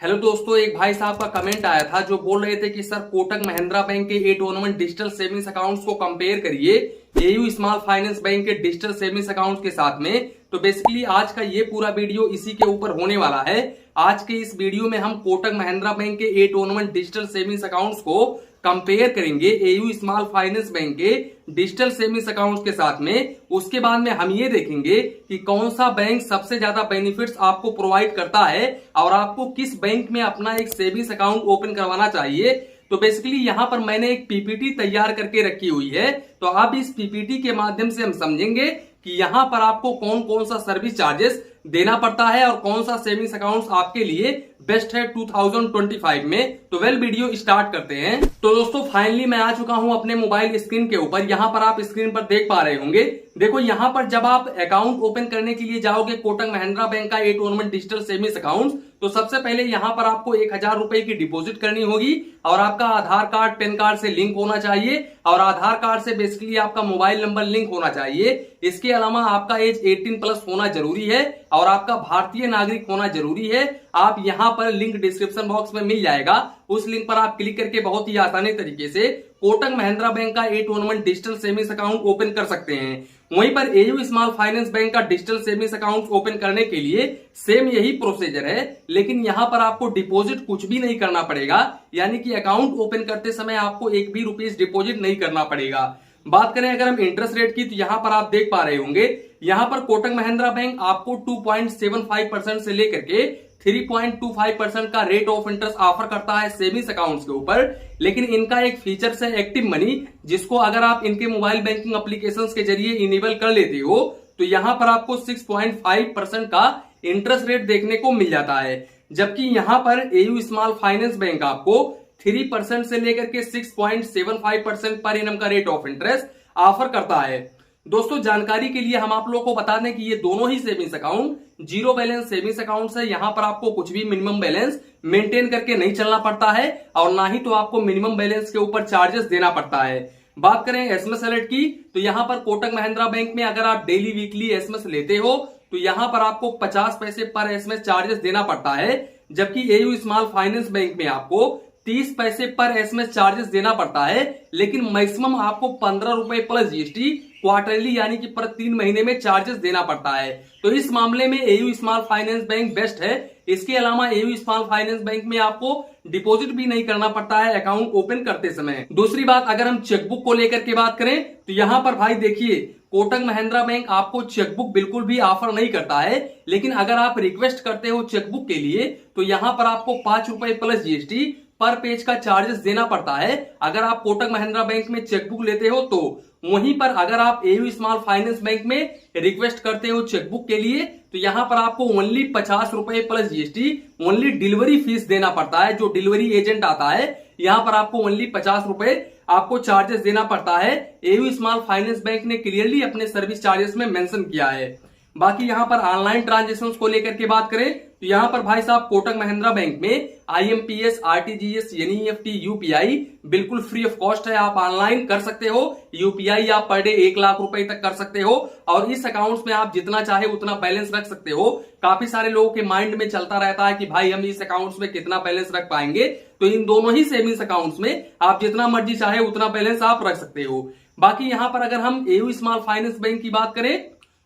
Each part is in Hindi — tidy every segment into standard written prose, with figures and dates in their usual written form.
हेलो दोस्तों, एक भाई साहब का कमेंट आया था जो बोल रहे थे कि सर कोटक महिंद्रा बैंक के A21 डिजिटल सेविंग्स अकाउंट्स को कंपेयर करिए एयू स्मॉल फाइनेंस बैंक के डिजिटल सेविंग्स अकाउंट्स के साथ में। तो बेसिकली आज का ये पूरा वीडियो इसी के ऊपर होने वाला है। आज के इस वीडियो में हम कोटक महिंद्रा बैंक के A21 डिजिटल सेविंग्स अकाउंट्स को कंपेयर करेंगे एयू स्मॉल फाइनेंस बैंक के डिजिटल सेविंग्स अकाउंट्स के साथ में। उसके बाद में हम ये देखेंगे कि कौन सा बैंक सबसे ज्यादा बेनिफिट्स आपको प्रोवाइड करता है और आपको किस बैंक में अपना एक सेविंग्स अकाउंट ओपन करवाना चाहिए। तो बेसिकली यहां पर मैंने एक पीपीटी तैयार करके रखी हुई है, तो अब इस पीपीटी के माध्यम से हम समझेंगे कि यहां पर आपको कौन कौन सा सर्विस चार्जेस देना पड़ता है और कौन सा सेविंग्स अकाउंट आपके लिए बेस्ट है 2025 में। तो वेल वीडियो स्टार्ट करते हैं। तो दोस्तों फाइनली मैं आ चुका हूं अपने मोबाइल स्क्रीन के ऊपर। यहां पर आप स्क्रीन पर देख पा रहे होंगे। देखो यहां पर जब आप अकाउंट ओपन करने के लिए जाओगे कोटक महिंद्रा बैंक का A21 डिजिटल सेविंग्स अकाउंट, तो सबसे पहले यहां पर आपको 1000 रुपए की डिपॉजिट करनी होगी और आपका आधार कार्ड पैन कार्ड से लिंक होना चाहिए और आधार कार्ड से बेसिकली आपका मोबाइल नंबर लिंक होना चाहिए। इसके अलावा आपका एज 18 प्लस होना जरूरी है और आपका भारतीय नागरिक होना जरूरी है। आप यहां पर लिंक डिस्क्रिप्शन बॉक्स में मिल जाएगा, उस लिंक पर आप क्लिक करके बहुत ही आसानी तरीके से कोटक महिंद्रा बैंक का A21 digital savings account open कर सकते हैं। वहीं पर एयू स्मॉल फाइनेंस बैंक का डिजिटल सेविंग्स अकाउंट ओपन करने के लिए सेम यही प्रोसीजर है, लेकिन यहां पर आपको डिपॉजिट कुछ भी नहीं करना पड़ेगा, यानी कि अकाउंट ओपन करते समय आपको एक भी रुपीस डिपॉजिट नहीं करना पड़ेगा। बात करें अगर हम इंटरेस्ट रेट की, तो यहां पर आप देख पा रहे होंगे यहां पर कोटक महिंद्रा बैंक आपको 2.75% से लेकर के 3.25% का रेट ऑफ इंटरेस्ट ऑफर करता है सेविंग्स अकाउंट्स के ऊपर। लेकिन इनका एक फीचर है एक्टिव मनी, जिसको अगर आप इनके मोबाइल बैंकिंग एप्लीकेशंस के जरिए इनेबल कर लेते हो तो यहां पर आपको 6.5% का इंटरेस्ट रेट देखने को मिल जाता है। जबकि यहां पर एयू स्मॉल फाइनेंस बैंक आपको 3% से लेकर के 6.75% पर एनम का रेट ऑफ इंटरेस्ट ऑफर करता है। दोस्तों जानकारी के लिए हम आप लोगों को बता दें कि ये दोनों ही savings account zero balance savings account है। यहां पर आपको कुछ भी मिनिमम बैलेंस मेंटेन करके नहीं चलना पड़ता है और ना ही तो आपको मिनिमम बैलेंस के ऊपर चार्जेस देना पड़ता है। बात करें एसएमएस अलर्ट की, तो यहां पर कोटक महिंद्रा बैंक में अगर आप डेली वीकली एसएमएस लेते हो तो यहां पर आपको 50 पैसे पर एसएमएस चार्जेस देना पड़ता है। जबकि एयू स्मॉल फाइनेंस बैंक में आपको 30 पैसे पर एसएमएस चार्जेस देना पड़ता है, लेकिन मैक्सिमम आपको 15 रुपए प्लस जीएसटी क्वार्टरली यानी कि पर 3 महीने में चार्जेस देना पड़ता है। तो इस मामले में AU small finance bank best है। इसके अलावा एयू स्मॉल फाइनेंस बैंक में आपको डिपॉजिट भी नहीं करना पड़ता है अकाउंट ओपन करते समय। दूसरी बात, अगर हम चेकबुक को लेकर के बात करें तो यहां पर भाई देखिए कोटक महिंद्रा बैंक आपको चेकबुक बिल्कुल भी ऑफर नहीं करता है, लेकिन अगर आप रिक्वेस्ट करते हो चेकबुक के लिए तो यहां पर आपको 5 रुपए प्लस जीएसटी पर पेज का चार्जेस देना पड़ता है अगर आप कोटक महिंद्रा बैंक में चेकबुक लेते हो तो। वहीं पर अगर आप एयू स्मॉल फाइनेंस बैंक में रिक्वेस्ट करते हो चेकबुक के लिए तो यहां पर आपको ओनली 50 रुपए plus GST only delivery fees देना पड़ता है। जो डिलीवरी एजेंट आता है यहां पर आपको ओनली 50 रुपए आपको चार्जेस देना पड़ता है। एयू स्मॉल फाइनेंस बैंक ने क्लियरली अपने सर्विस चार्जेस में मेंशन किया है। बाकी यहां पर ऑनलाइन ट्रांजेक्शन को लेकर के बात करें तो यहां पर भाई साहब कोटक महिंद्रा बैंक में आईएमपीएस, आरटीजीएस, एनईएफटी, यूपीआई बिल्कुल फ्री ऑफ कॉस्ट है। आप ऑनलाइन कर सकते हो। यूपीआई आप पर डे 1 लाख रुपए तक कर सकते हो और इस अकाउंट्स में आप जितना चाहे उतना बैलेंस रख सकते हो। काफी सारे लोगों के माइंड में चलता रहता है कि भाई हम इस अकाउंट्स में कितना बैलेंस रख पाएंगे, तो इन दोनों ही सेविंग्स अकाउंट्स में आप जितना मर्जी चाहे उतना बैलेंस आप रख सकते हो। बाकी यहां पर अगर हम एयू स्मॉल फाइनेंस बैंक की बात करें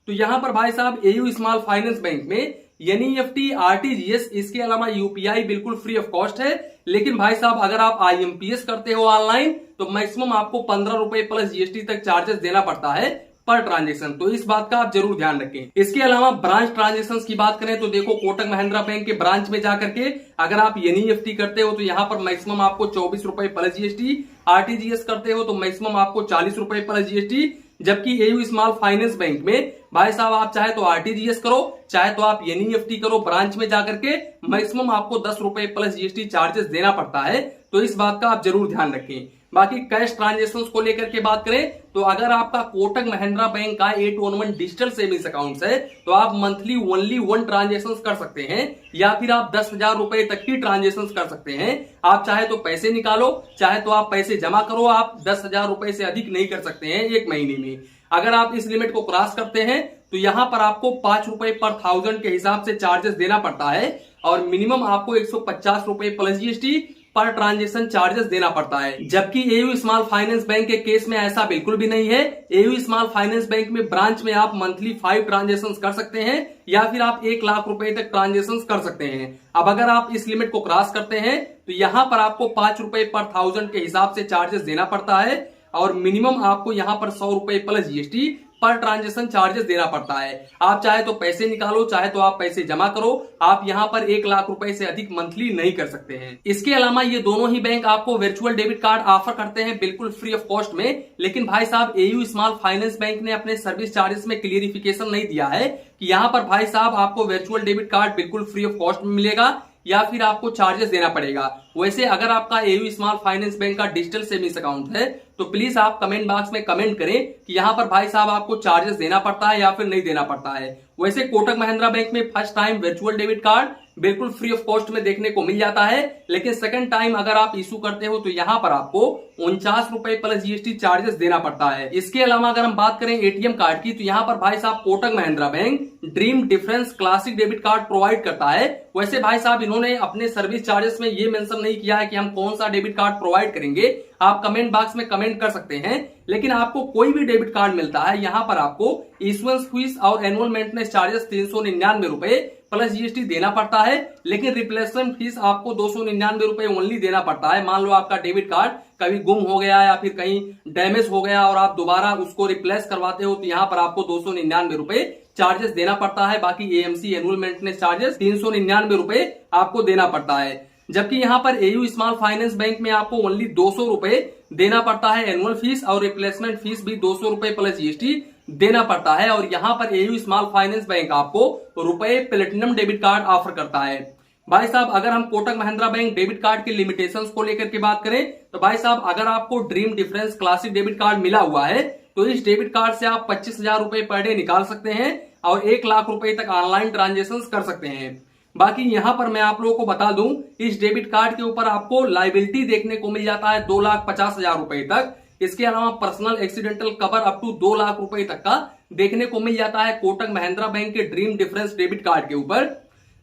तो यहां पर भाई साहब एयू स्मॉल फाइनेंस बैंक में एनईएफटी, आरटीजीएस, इसके अलावा यूपीआई बिल्कुल फ्री ऑफ कॉस्ट है। लेकिन भाई साहब अगर आप आईएमपीएस करते हो ऑनलाइन तो मैक्सिमम आपको 15 रुपए प्लस जीएसटी तक चार्जेस देना पड़ता है पर ट्रांजेक्शन। तो इस बात का आप जरूर ध्यान रखें। इसके अलावा ब्रांच ट्रांजेक्शन की बात करें तो देखो कोटक महिंद्रा बैंक के ब्रांच में जाकर के अगर आप एनईएफटी करते हो तो यहां पर मैक्सिमम आपको 24 रुपए प्लस जीएसटी, आरटीजीएस करते हो तो मैक्सिमम आपको 40 रुपए प्लस जीएसटी। जबकि एयू स्मॉल फाइनेंस बैंक में भाई साहब आप चाहे तो आरटीजीएस करो चाहे तो आप एनईएफटी करो ब्रांच में जाकर के मैक्सिमम आपको 10 रुपए प्लस जीएसटी चार्जेस देना पड़ता है। तो इस बात का आप जरूर ध्यान रखें। बाकी कैश ट्रांजेक्शन को लेकर के बात करें तो अगर आपका कोटक महिंद्रा बैंक का A21 डिजिटल सेविंग्स अकाउंट है तो आप मंथली ओनली 1 ट्रांजेक्शन कर सकते हैं या फिर आप 10,000 रुपए तक की ट्रांजेक्शन कर सकते हैं। आप चाहे तो पैसे निकालो चाहे तो आप पैसे जमा करो, आप 10,000 रुपए से अधिक नहीं कर सकते हैं एक महीने में। अगर आप इस लिमिट को क्रॉस करते हैं तो यहां पर आपको 5 रुपए पर 1000 के हिसाब से चार्जेस देना पड़ता है और मिनिमम आपको 150 रुपए plus GST per transaction charges देना पड़ता है। जबकि एयू स्मॉल फाइनेंस बैंक के केस में ऐसा बिल्कुल भी नहीं है। एयू स्मॉल फाइनेंस बैंक में ब्रांच में आप मंथली 5 ट्रांजेक्शन कर सकते हैं या फिर आप 1 लाख रुपए तक ट्रांजेक्शन कर सकते हैं। अब अगर आप इस लिमिट को क्रॉस करते हैं तो यहां पर आपको 5 रुपए पर 1000 के हिसाब से चार्जेस देना पड़ता है और मिनिमम आपको यहां पर 100 रुपए plus GST per transaction charges देना पड़ता है। आप चाहे तो पैसे निकालो, चाहे तो आप पैसे जमा करो, आप यहां पर 1 लाख रुपए से अधिक मंथली नहीं कर सकते हैं। इसके अलावा ये दोनों ही बैंक आपको वर्चुअल डेबिट कार्ड ऑफर करते हैं बिल्कुल फ्री ऑफ कॉस्ट में। लेकिन भाई साहब एयू स्मॉल फाइनेंस बैंक ने अपने सर्विस चार्जेस में क्लियरिफिकेशन नहीं दिया है कि यहां पर भाई साहब आपको वर्चुअल डेबिट कार्ड बिल्कुल फ्री ऑफ कॉस्ट में मिलेगा या फिर आपको चार्जेस देना पड़ेगा। वैसे अगर आपका एयू स्मॉल फाइनेंस बैंक का डिजिटल सेविंग्स अकाउंट है तो प्लीज आप कमेंट बॉक्स में कमेंट करें कि यहां पर भाई साहब आपको चार्जेस देना पड़ता है या फिर नहीं देना पड़ता है। वैसे कोटक महिंद्रा बैंक में first time virtual debit card बिल्कुल फ्री ऑफ कॉस्ट में देखने को मिल जाता है, लेकिन सेकंड टाइम अगर आप इशू करते हो तो यहां पर आपको 49 रुपए प्लस जीएसटी चार्जेस देना पड़ता है। इसके अलावा अगर हम बात करें एटीएम कार्ड की तो यहां पर भाई साहब Kotak Mahindra bank dream difference classic debit card provide करता है। वैसे भाई साहब इन्होंने अपने सर्विस चार्जेस में ये मेंशन नहीं किया है कि हम कौन सा डेबिट कार्ड प्रोवाइड करेंगे। आप कमेंट बॉक्स में कमेंट कर सकते हैं, लेकिन आपको कोई भी डेबिट कार्ड मिलता है यहां पर आपको इशुएंस फीस और एनुअल मेंटेनेंस चार्जेस 399 रुपए प्लस जीएसटी देना पड़ता है, लेकिन रिप्लेसमेंट फीस आपको 299 रुपए ओनली देना पड़ता है। मान लो आपका डेबिट कार्ड कभी गुम हो गया या फिर कहीं डैमेज हो गया और आप दोबारा उसको रिप्लेस करवाते हो तो यहाँ पर आपको 299 रुपए चार्जेस देना पड़ता है। बाकी एएमसी एनुअल मेंटेनेंस चार्जेस 399 रुपए आपको देना पड़ता है। जबकि यहाँ पर एयू स्मॉल फाइनेंस बैंक में आपको ओनली 200 रुपए देना पड़ता है एनुअल फीस और रिप्लेसमेंट फीस भी 200 रुपए प्लस जीएसटी देना पड़ता है। और यहाँ पर एयू स्मॉल फाइनेंस बैंक आपको रुपए प्लेटिनम डेबिट कार्ड ऑफर करता है। भाई साहब अगर हम Kotak Mahindra bank debit card के लिमिटेशंस को लेकर के बात करें तो भाई साहब अगर आपको dream difference classic debit card मिला हुआ है तो इस डेबिट कार्ड से आप 25,000 रुपए पर डे निकाल सकते हैं और 1 लाख रुपए तक ऑनलाइन ट्रांजेक्शन कर सकते हैं। बाकी यहां पर मैं आप लोगों को बता दूं इस डेबिट कार्ड के ऊपर आपको लायबिलिटी देखने को मिल जाता है 2,50,000 रुपए तक। इसके अलावा personal accidental cover up to 2 lakh रुपए तक का देखने को मिल जाता है कोटक महिंद्रा बैंक के ड्रीम डिफरेंस डेबिट कार्ड के ऊपर।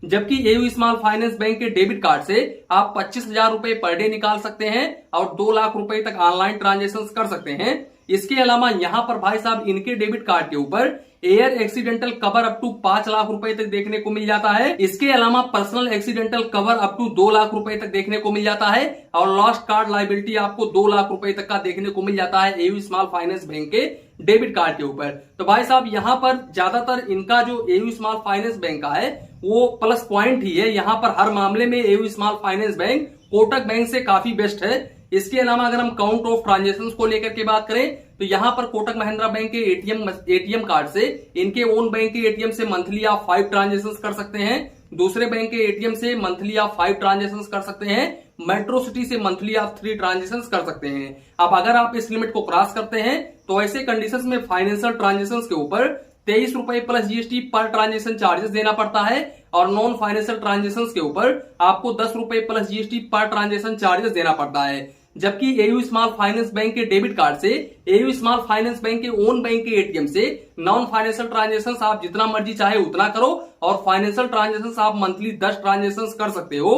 जबकि एयू स्मॉल फाइनेंस बैंक के डेबिट कार्ड से आप 25,000 रुपए पर डे निकाल सकते हैं और 2 लाख रुपए तक ऑनलाइन ट्रांजेक्शन कर सकते हैं। इसके अलावा यहां पर भाई साहब इनके डेबिट कार्ड के ऊपर air accidental cover up to 5 lakh रुपए तक देखने को मिल जाता है। इसके अलावा personal accidental cover up to 2 lakh रुपए तक देखने को मिल जाता है और लॉस्ट कार्ड लायबिलिटी आपको 2 लाख रुपए तक का देखने को मिल जाता है एयू स्मॉल फाइनेंस बैंक के डेबिट कार्ड के ऊपर। तो भाई साहब यहाँ पर ज्यादातर इनका जो एयू स्मॉल फाइनेंस बैंक का है वो प्लस पॉइंट ही है। यहाँ पर हर मामले में AU small finance bank Kotak bank से काफी बेस्ट है। इसके अलावा अगर हम काउंट ऑफ ट्रांजेक्शन को लेकर के बात करें तो यहाँ पर कोटक महिंद्रा बैंक के एटीएम कार्ड से इनके ओन बैंक के एटीएम से मंथली आप 5 ट्रांजेक्शन कर सकते हैं। दूसरे बैंक के एटीएम से मंथली आप 5 ट्रांजेक्शन कर सकते हैं। मेट्रो सिटी से मंथली आप 3 ट्रांजेक्शन कर सकते हैं। अब अगर आप इस लिमिट को क्रॉस करते हैं तो ऐसे कंडीशन में फाइनेंशियल ट्रांजेक्शन के ऊपर 23 रुपए plus GST per transaction charges देना पड़ता है और नॉन फाइनेंशियल ट्रांजेक्शन के ऊपर आपको 10 रुपए plus GST per transaction charges देना पड़ता है। जबकि एयू स्मॉल फाइनेंस बैंक के डेबिट कार्ड से एयू स्मॉल फाइनेंस बैंक के ओन बैंक के एटीएम से नॉन फाइनेंशियल ट्रांजेक्शन आप जितना मर्जी चाहे उतना करो और फाइनेंशियल ट्रांजेक्शन आप मंथली 10 ट्रांजेक्शन कर सकते हो।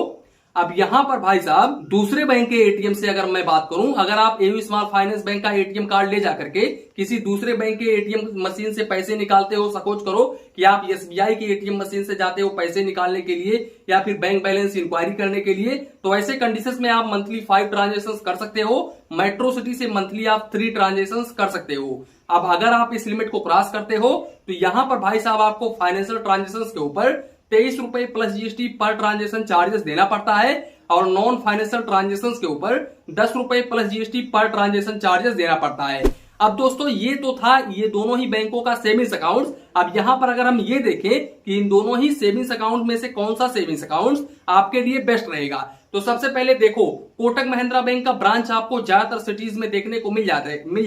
अब यहां पर भाई साहब दूसरे बैंक के एटीएम से अगर मैं बात करूं, अगर आप एयू स्मॉल फाइनेंस बैंक का एटीएम कार्ड ले जाकर के किसी दूसरे बैंक के एटीएम मशीन से पैसे निकालते हो, सपोज करो कि आप एसबीआई की एटीएम मशीन से जाते हो पैसे निकालने के लिए या फिर बैंक बैलेंस इंक्वायरी करने के लिए, तो ऐसे कंडीशन में आप मंथली 5 ट्रांजेक्शन कर सकते हो। मेट्रो सिटी से मंथली आप 3 ट्रांजेक्शन कर सकते हो। अब अगर आप इस लिमिट को क्रॉस करते हो तो यहां पर भाई साहब आपको फाइनेंशियल ट्रांजेक्शन के ऊपर 23 रुपए plus GST per transaction charges देना पड़ता है और नॉन फाइनेंशियल ट्रांजेक्शन के ऊपर 10 रुपए plus GST per transaction charges देना पड़ता है। अब दोस्तों ये तो था ये दोनों ही बैंकों का सेविंग्स अकाउंट। अब यहां पर अगर हम ये देखें कि इन दोनों ही सेविंग्स अकाउंट में से कौन सा सेविंग्स अकाउंट आपके लिए बेस्ट रहेगा, तो सबसे पहले देखो कोटक महिंद्रा बैंक का ब्रांच आपको ज्यादातर सिटीज में देखने को मिल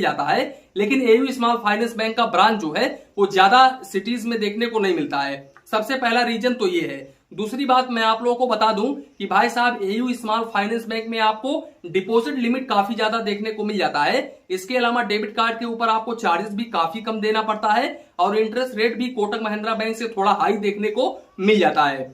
जाता है, लेकिन एयू स्मॉल फाइनेंस बैंक का ब्रांच जो है वो ज्यादा सिटीज में देखने को नहीं मिलता है। सबसे पहला रीजन तो ये है। दूसरी बात मैं आप लोगों को बता दूं कि भाई साहब एयू स्मॉल फाइनेंस बैंक में आपको डिपॉजिट लिमिट काफी ज्यादा देखने को मिल जाता है। इसके अलावा डेबिट कार्ड के ऊपर आपको चार्जेस भी काफी कम देना पड़ता है और इंटरेस्ट रेट भी कोटक महिंद्रा बैंक से थोड़ा हाई देखने को मिल जाता है।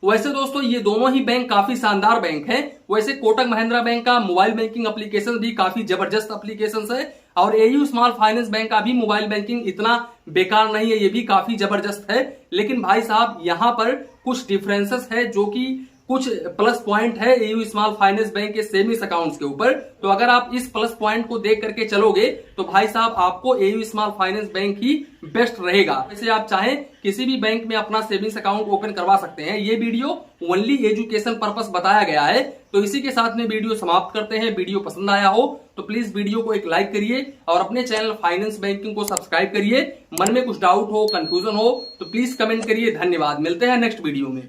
वैसे दोस्तों ये दोनों ही बैंक काफी शानदार बैंक हैं। वैसे कोटक महिंद्रा बैंक का मोबाइल बैंकिंग एप्लीकेशन भी काफी जबरदस्त एप्लीकेशन है और एयू स्मॉल फाइनेंस बैंक का भी मोबाइल बैंकिंग इतना बेकार नहीं है, ये भी काफी जबरदस्त है। लेकिन भाई साहब यहाँ पर कुछ डिफरेंसेस है जो कि कुछ प्लस पॉइंट है एयू स्मॉल फाइनेंस बैंक के सेविंग्स अकाउंट्स के ऊपर। तो अगर आप इस प्लस पॉइंट को देख करके चलोगे तो भाई साहब आपको एयू स्मॉल फाइनेंस बैंक ही बेस्ट रहेगा। वैसे आप चाहें किसी भी बैंक में अपना सेविंग्स अकाउंट ओपन करवा सकते हैं। ये वीडियो ओनली एजुकेशन पर्पस बताया गया है। तो इसी के साथ में वीडियो समाप्त करते हैं। वीडियो पसंद आया हो तो प्लीज वीडियो को एक लाइक करिए और अपने चैनल फाइनेंस बैंकिंग को सब्सक्राइब करिए। मन में कुछ डाउट हो, कंफ्यूजन हो तो प्लीज कमेंट करिए। धन्यवाद, मिलते हैं नेक्स्ट वीडियो में।